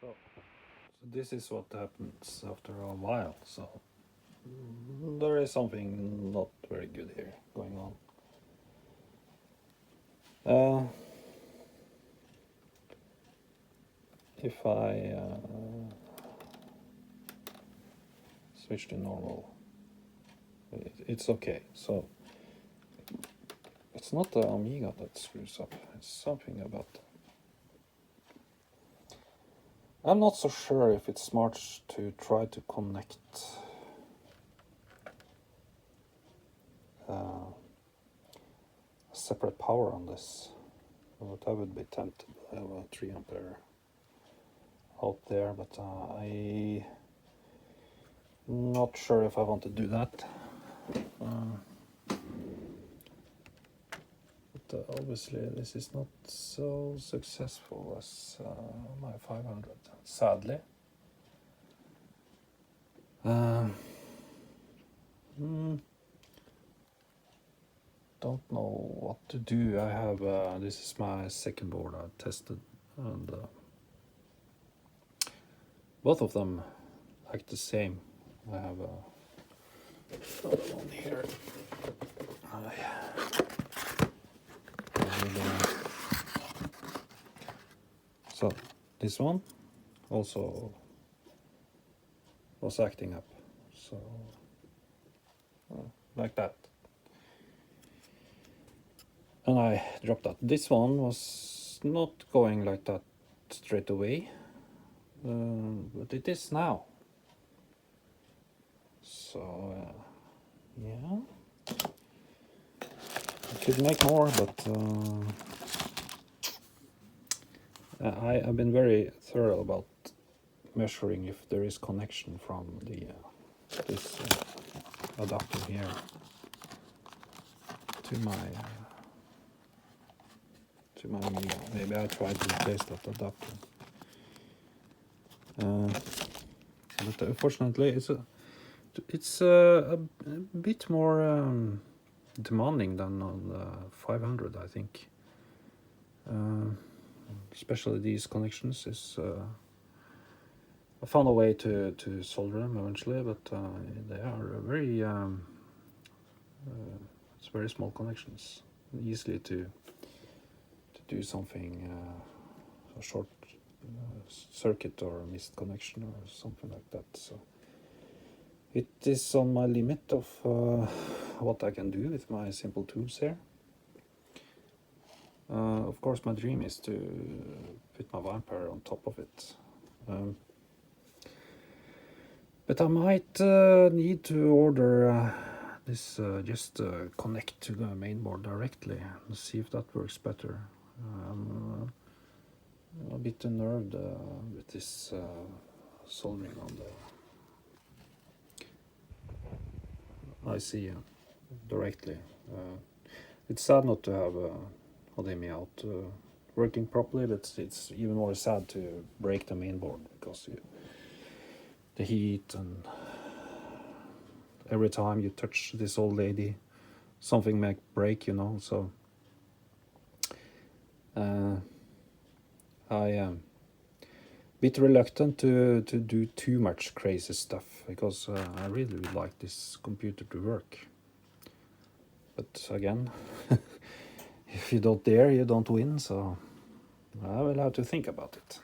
So this is what happens after a while. So there is something not very good here going on. If I switch to normal, it's okay. So it's not the Amiga that screws up, it's something about that. I'm not so sure if it's smart to try to connect a separate power on this. But I would be tempted. I have a 3 ampere out there, but I'm not sure if I want to do that. But obviously this is not so successful as my 500, sadly. Don't know what to do. I have this is my second board I tested, and both of them act the same. I have another one here. So this one also was acting up, so like that. And I dropped that. This one was not going like that straight away, but it is now. So yeah, I could make more, but I've been very thorough about measuring if there is connection from the this adapter here to my Amiga. Maybe I tried to replace that adapter, but unfortunately it's a bit more demanding than on the 500, I think. Especially these connections is I found a way to solder them eventually, but they are very it's very small connections, easily to do something, a short circuit or a missed connection or something like that. So it is on my limit of what I can do with my simple tools here. Of course, my dream is to put my Vampire on top of it. But I might need to order this just connect to the mainboard directly and see if that works better. I'm a bit unnerved with this soldering on the IC directly. It's sad not to have HDMI out working properly, but it's even more sad to break the mainboard because the heat, and every time you touch this old lady something might break, you know. So I am a bit reluctant to do too much crazy stuff because I really would like this computer to work. But again, if you don't dare, you don't win, so I will have to think about it.